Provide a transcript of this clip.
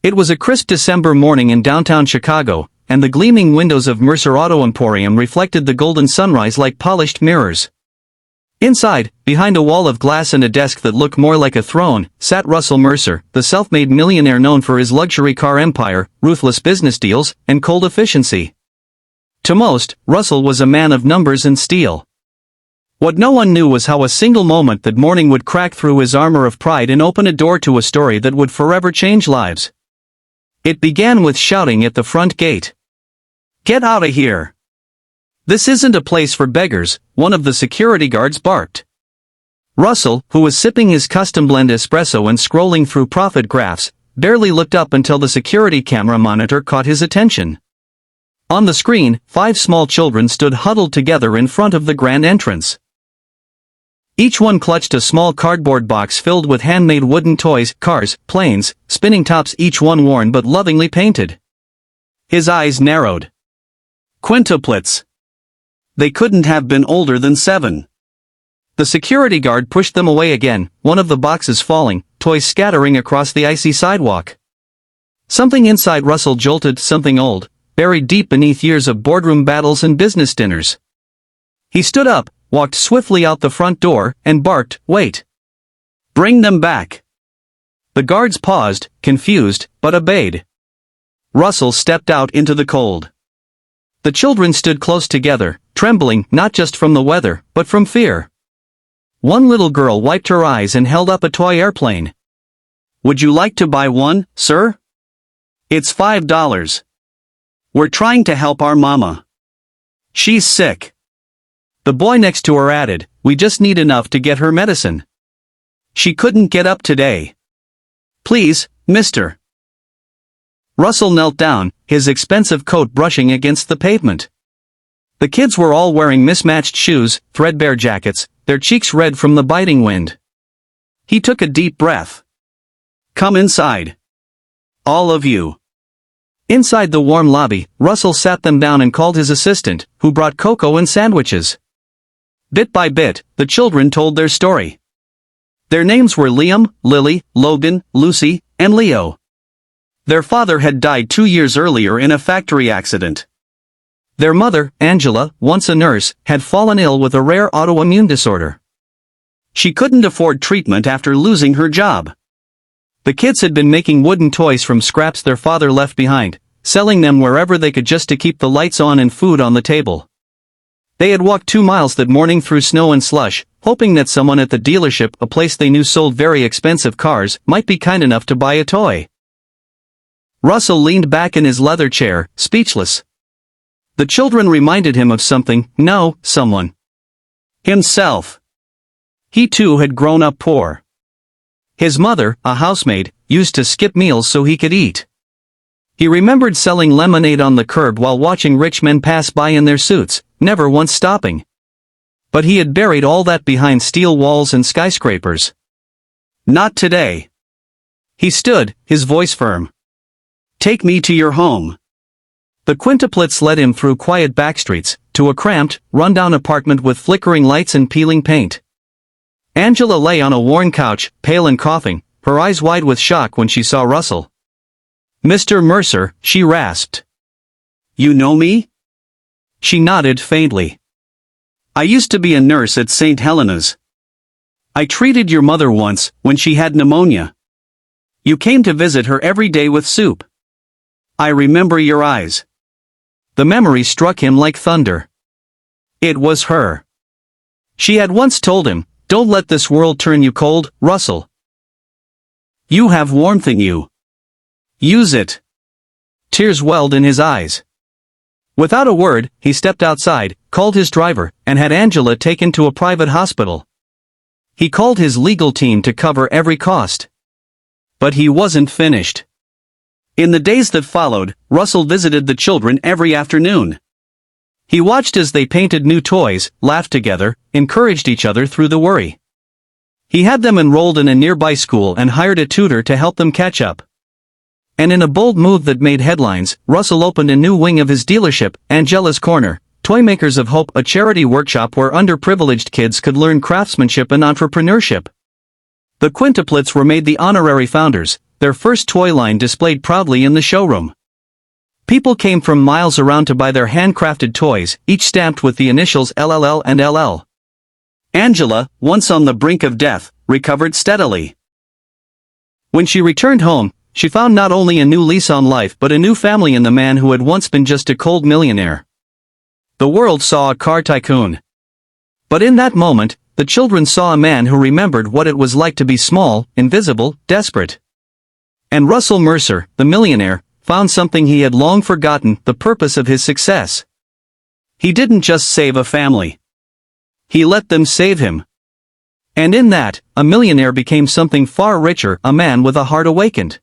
It was a crisp December morning in downtown Chicago, and the gleaming windows of Mercer Auto Emporium reflected the golden sunrise like polished mirrors. Inside, behind a wall of glass and a desk that looked more like a throne, sat Russell Mercer, the self-made millionaire known for his luxury car empire, ruthless business deals, and cold efficiency. To most, Russell was a man of numbers and steel. What no one knew was how a single moment that morning would crack through his armor of pride and open a door to a story that would forever change lives. It began with shouting at the front gate. "Get out of here! This isn't a place for beggars," one of the security guards barked. Russell, who was sipping his custom blend espresso and scrolling through profit graphs, barely looked up until the security camera monitor caught his attention. On the screen, 5 small children stood huddled together in front of the grand entrance. Each one clutched a small cardboard box filled with handmade wooden toys, cars, planes, spinning tops, each one worn but lovingly painted. His eyes narrowed. Quintuplets. They couldn't have been older than 7. The security guard pushed them away again, one of the boxes falling, toys scattering across the icy sidewalk. Something inside Russell jolted, something old, buried deep beneath years of boardroom battles and business dinners. He stood up, walked swiftly out the front door, and barked, "Wait! Bring them back!" The guards paused, confused, but obeyed. Russell stepped out into the cold. The children stood close together, trembling, not just from the weather, but from fear. One little girl wiped her eyes and held up a toy airplane. "Would you like to buy one, sir? It's $5. We're trying to help our mama. She's sick." The boy next to her added, "We just need enough to get her medicine. She couldn't get up today. Please, mister." Russell knelt down, his expensive coat brushing against the pavement. The kids were all wearing mismatched shoes, threadbare jackets, their cheeks red from the biting wind. He took a deep breath. "Come inside. All of you." Inside the warm lobby, Russell sat them down and called his assistant, who brought cocoa and sandwiches. Bit by bit, the children told their story. Their names were Liam, Lily, Logan, Lucy, and Leo. Their father had died 2 years earlier in a factory accident. Their mother, Angela, once a nurse, had fallen ill with a rare autoimmune disorder. She couldn't afford treatment after losing her job. The kids had been making wooden toys from scraps their father left behind, selling them wherever they could just to keep the lights on and food on the table. They had walked 2 miles that morning through snow and slush, hoping that someone at the dealership, a place they knew sold very expensive cars, might be kind enough to buy a toy. Russell leaned back in his leather chair, speechless. The children reminded him of something, no, someone. Himself. He too had grown up poor. His mother, a housemaid, used to skip meals so he could eat. He remembered selling lemonade on the curb while watching rich men pass by in their suits, never once stopping. But he had buried all that behind steel walls and skyscrapers. Not today. He stood, his voice firm. "Take me to your home." The quintuplets led him through quiet backstreets, to a cramped, run-down apartment with flickering lights and peeling paint. Angela lay on a worn couch, pale and coughing, her eyes wide with shock when she saw Russell. "Mr. Mercer," she rasped. "You know me?" She nodded faintly. "I used to be a nurse at St. Helena's. I treated your mother once, when she had pneumonia. You came to visit her every day with soup. I remember your eyes." The memory struck him like thunder. It was her. She had once told him, "Don't let this world turn you cold, Russell. You have warmth in you. Use it." Tears welled in his eyes. Without a word, he stepped outside, called his driver, and had Angela taken to a private hospital. He called his legal team to cover every cost. But he wasn't finished. In the days that followed, Russell visited the children every afternoon. He watched as they painted new toys, laughed together, encouraged each other through the worry. He had them enrolled in a nearby school and hired a tutor to help them catch up. And in a bold move that made headlines, Russell opened a new wing of his dealership, Angela's Corner, Toymakers of Hope, a charity workshop where underprivileged kids could learn craftsmanship and entrepreneurship. The quintuplets were made the honorary founders, their first toy line displayed proudly in the showroom. People came from miles around to buy their handcrafted toys, each stamped with the initials LLL and LL. Angela, once on the brink of death, recovered steadily. When she returned home, she found not only a new lease on life but a new family in the man who had once been just a cold millionaire. The world saw a car tycoon. But in that moment, the children saw a man who remembered what it was like to be small, invisible, desperate. And Russell Mercer, the millionaire, found something he had long forgotten: the purpose of his success. He didn't just save a family. He let them save him. And in that, a millionaire became something far richer, a man with a heart awakened.